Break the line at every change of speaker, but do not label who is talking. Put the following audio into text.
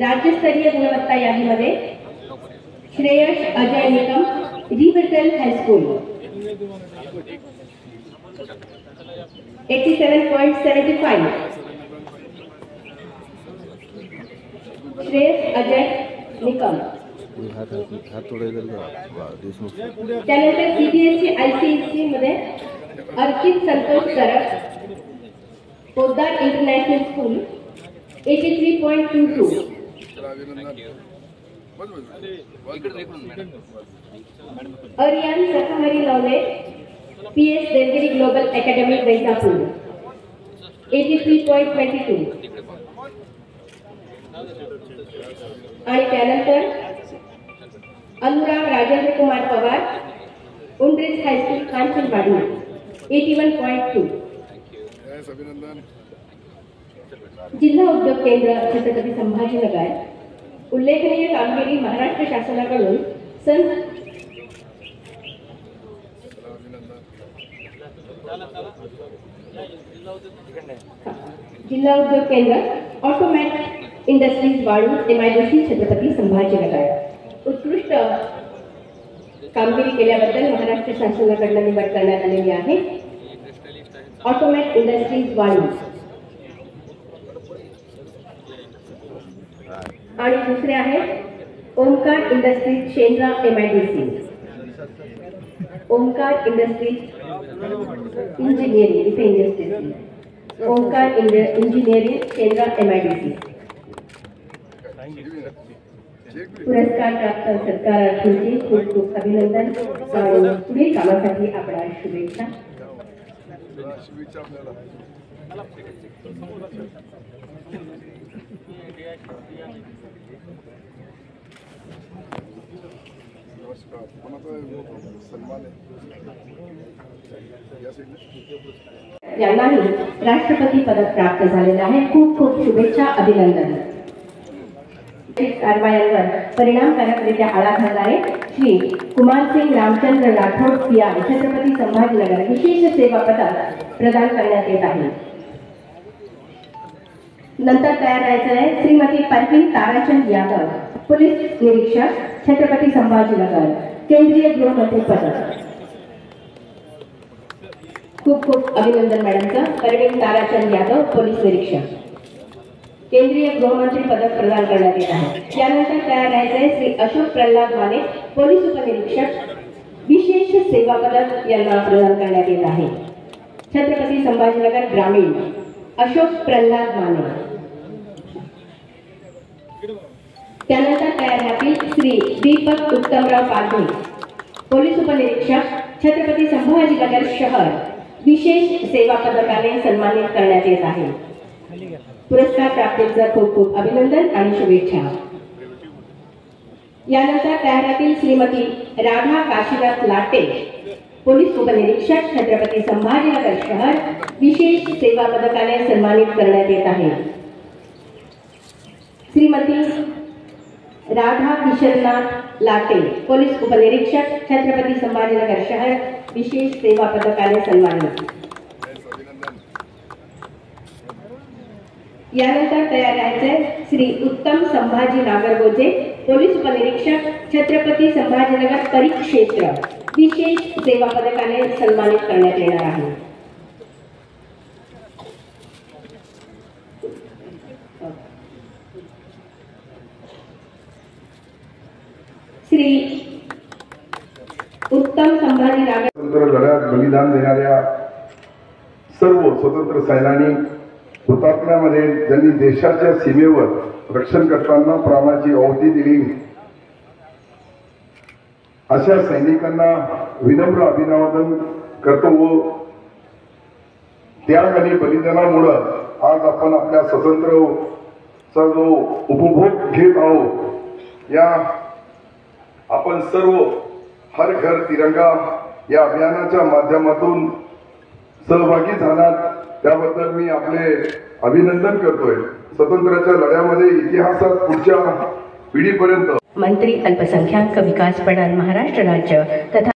राज्यस्तरीय गुणवत्ता यादीमध्ये श्रेयश अजय निकम, रिव्हर्टल हायस्कूल 87.75. श्रेयश अजय निकम. त्यानंतर CBSE ICSE मध्ये Archit Santosh Sarak, Poddar international school 83.22. Ariyan Sakhahari Lavle, PS Devgiri global academy Vaijapur 83.22. आणि त्यानंतर अनुराग राजेंद्र कुमार पवार, उंड्रीज हायस्कूल कांचनवाडी 81.2. जिल्हा उद्योग केंद्र छत्रपती संभाजीनगर उल्लेखनीय कामगिरी महाराष्ट्र शासनाकडून जिल्हा उद्योग केंद्र ऑटोमॅट इंडस्ट्रीज वाळू MIDC छत्रपती संभाजीनगर उत्कृष्ट कामगिरी केल्याबद्दल महाराष्ट्र शासनाकडून निवड करण्यात आलेली आहे. ऑटोमॅट इंडस्ट्रीज वाळू. आणि दुसरे आहेत Omkar industries Shendra MIDC. Omkar industries engineering इथे industries Omkar engineering Shendra MIDC. पुरस्कार प्राप्त सत्कारार्थींचे खूप खूप अभिनंदन. पुढील कामासाठी आपल्या शुभेच्छा. यांनाही राष्ट्रपती पदक प्राप्त झालेले आहे. खूप खूप शुभेच्छा, अभिनंदन. कारवायांवर परिणामकारकरित्या आळा घालणारे श्री कुमारसिंग रामचंद्र राठोड PR छत्रपती संभाजीनगर विशेष सेवा पदक प्रदान करण्यात येत आहे. नंतर तयार राहायचं आहे श्रीमती परवीन ताराचंद यादव, पोलीस निरीक्षक छत्रपती संभाजीनगर केंद्रीय गृहमंत्री पदक. खूप खूप अभिनंदन मॅडमचं. परवीन ताराचंद यादव, पोलीस निरीक्षक केंद्रीय गृहमंत्री पदक प्रदान करण्यात येत आहे. यानंतर तयार राहायचं आहे श्री अशोक प्रल्हाद माने, पोलीस उपनिरीक्षक विशेष सेवा पदक यांना प्रदान करण्यात येत आहे. छत्रपती संभाजीनगर ग्रामीण अशोक प्रल्हाद माने. त्यानंतर तयार राहतील श्री दीपक उत्तमराव पाधे, पोलीस उपनिरीक्षक छत्रपती संभाजीनगर शहर विशेष सेवा पदकाने सन्मानित करण्यात येत आहे. पुरस्कार प्राप्तीचं खूप खूप अभिनंदन आणि शुभेच्छा. यानंतर तयार राहतील श्रीमती राधा काशीनाथ लाटे, पोलीस उपनिरीक्षक छत्रपती संभाजीनगर शहर विशेष सेवा पदकाने सन्मानित करण्यात येत आहे. श्रीमती राधा किशननाथ लाटे, पोलीस उपनिरीक्षक छत्रपती संभाजीनगर शहर विशेष सेवा पदकाने सन्मानित. यानंतर तयार राहायचे श्री उत्तम संभाजी नागरगोजे, पोलीस उपनिरीक्षक छत्रपती संभाजीनगर परिक्षेत्र विशेष सेवा पदकाने सन्मानित करण्यात येणार आहे. श्री उत्तम संभाजी नागर
लढ्यात बलिदान देणाऱ्या सर्व स्वतंत्र सैनिकांनी हुतात्म्यामध्ये ज्यांनी देशाच्या सीमेवर रक्षण करताना प्राणाची आहुती दिली अशा सैनिकांना विनम्र अभिवादन करतो व त्याग आणि बलिदानामुळे आज आपण आपल्या स्वातंत्र्याचा जो उपभोग घेत आहोत या आपण सर्व हर घर तिरंगा या अभियानाच्या माध्यमातून सहभागी झालात त्याबद्दल मी आपले अभिनंदन करतोय. स्वातंत्र्याच्या लढ्यामध्ये इतिहासात पुढच्या पिढीपर्यंत
मंत्री अल्पसंख्याक विकास प्रधान महाराष्ट्र राज्य तथा